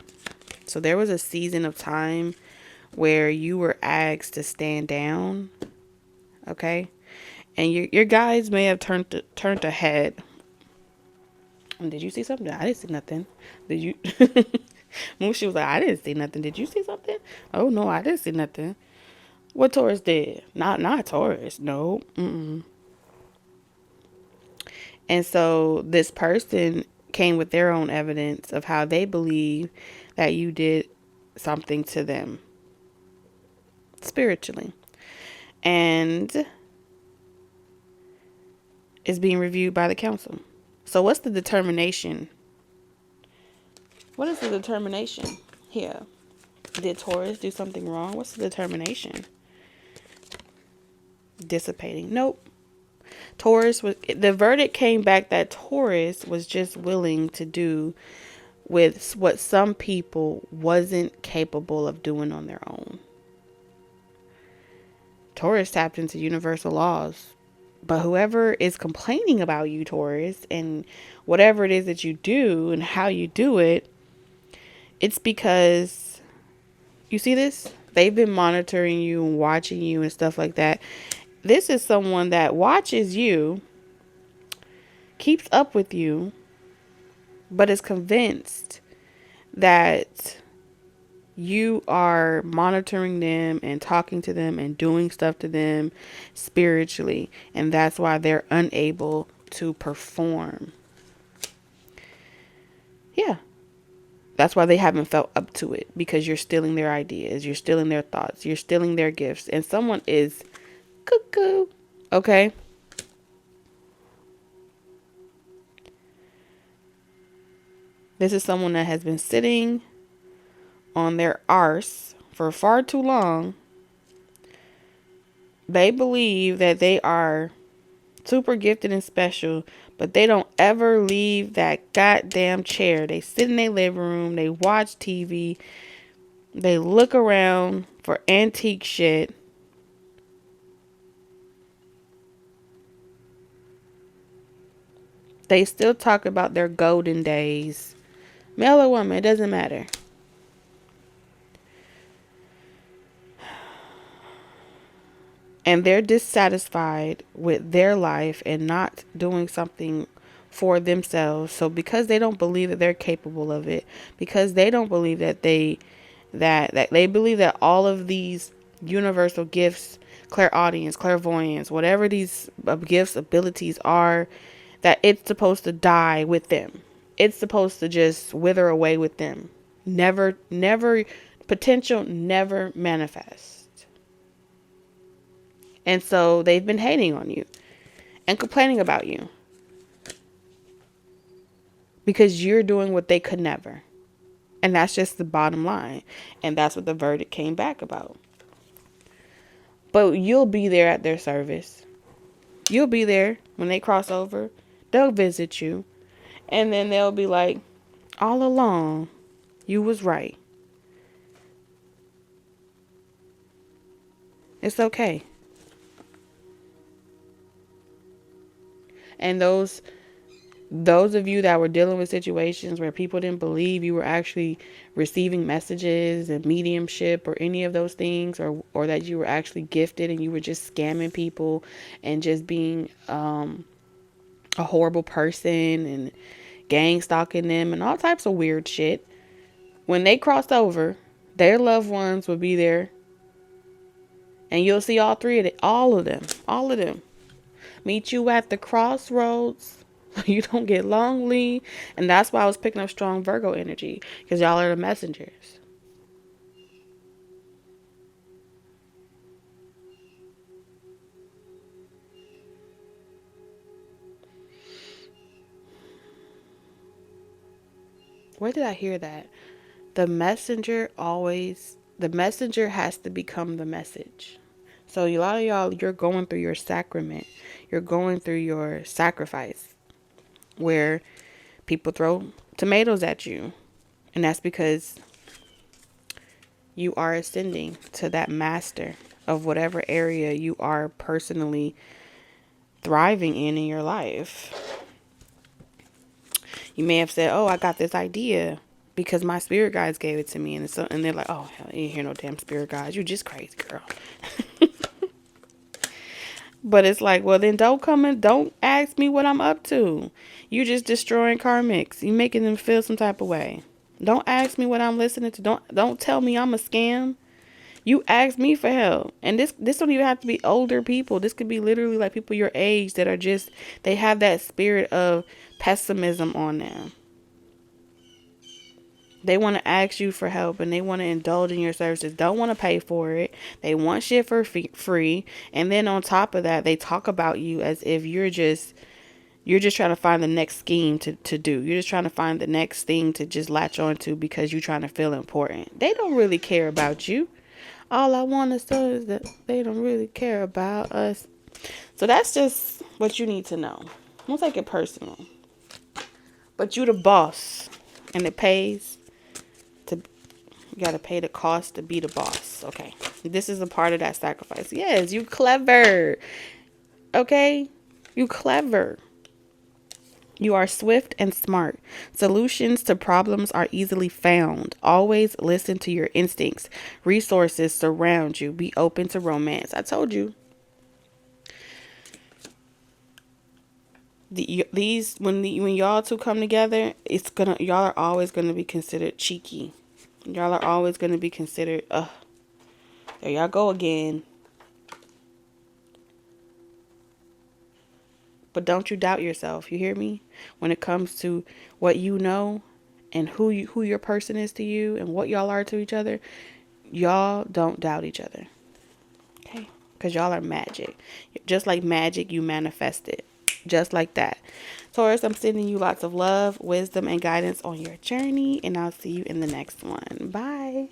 So there was a season of time where you were asked to stand down. Okay? And your guys may have turned ahead. And did you see something? I didn't see nothing. Did you? She was like, I didn't see nothing. Did you see something? Oh no, I didn't see nothing. What Taurus did? Not Taurus. No. Mm-mm. And so this person came with their own evidence of how they believe that you did something to them spiritually. And is being reviewed by the council. So what's the determination? What is the determination here? Did Taurus do something wrong? What's the determination? Dissipating. Nope. The verdict came back that Taurus was just willing to do with what some people wasn't capable of doing on their own. Taurus tapped into universal laws. But whoever is complaining about you, Taurus, and whatever it is that you do and how you do it, it's because, you see this? They've been monitoring you and watching you and stuff like that. This is someone that watches you, keeps up with you, but is convinced that you are monitoring them and talking to them and doing stuff to them spiritually. And that's why they're unable to perform. Yeah. That's why they haven't felt up to it. Because you're stealing their ideas. You're stealing their thoughts. You're stealing their gifts. And someone is cuckoo. Okay. This is someone that has been sitting on their arse for far too long. They believe that they are super gifted and special, but they don't ever leave that goddamn chair. They sit in their living room, they watch TV, they look around for antique shit. They still talk about their golden days. Male or woman, it doesn't matter. And they're dissatisfied with their life and not doing something for themselves. So because they don't believe that they're capable of it, because they don't believe that they believe that all of these universal gifts, clairaudience, clairvoyance, whatever these gifts, abilities are, that it's supposed to die with them. It's supposed to just wither away with them. Never, potential never manifest. And so they've been hating on you and complaining about you because you're doing what they could never. And that's just the bottom line. And that's what the verdict came back about. But you'll be there at their service. You'll be there when they cross over. They'll visit you. And then they'll be like, all along, you was right. It's okay. And those of you that were dealing with situations where people didn't believe you were actually receiving messages and mediumship or any of those things, or that you were actually gifted and you were just scamming people and just being a horrible person and gang stalking them and all types of weird shit, when they cross over, their loved ones will be there, and you'll see all of them meet you at the crossroads. You don't get lonely. And that's why I was picking up strong Virgo energy, because y'all are the messengers. Where did I hear that? The messenger has to become the message. So a lot of y'all, you're going through your sacrament. You're going through your sacrifice where people throw tomatoes at you. And that's because you are ascending to that master of whatever area you are personally thriving in your life. You may have said, oh, I got this idea because my spirit guides gave it to me. And they're like, oh, hell, you ain't hear no damn spirit guides. You just crazy, girl. But it's like, well, then don't ask me what I'm up to. You just destroying karmics. You making them feel some type of way. Don't ask me what I'm listening to. Don't tell me I'm a scam. You ask me for help. And this don't even have to be older people. This could be literally like people your age that are just, they have that spirit of pessimism on them. They want to ask you for help and they want to indulge in your services. Don't want to pay for it. They want shit for free. And then on top of that, they talk about you as if you're just trying to find the next scheme to do. You're just trying to find the next thing to just latch on to because you're trying to feel important. They don't really care about you. All I want to say is that they don't really care about us. So that's just what you need to know. Don't take it personal. But you the boss. And it pays. You gotta pay the cost to be the boss. Okay. This is a part of that sacrifice. Yes, you clever. Okay? You clever. You are swift and smart. Solutions to problems are easily found. Always listen to your instincts. Resources surround you. Be open to romance. I told you. When y'all two come together, y'all are always gonna be considered cheeky. Y'all are always going to be considered, there y'all go again. But don't you doubt yourself. You hear me? When it comes to what you know and who your person is to you and what y'all are to each other, y'all don't doubt each other. Okay? Because y'all are magic. Just like magic, you manifest it. Just like that. Taurus, I'm sending you lots of love, wisdom, and guidance on your journey. And I'll see you in the next one. Bye.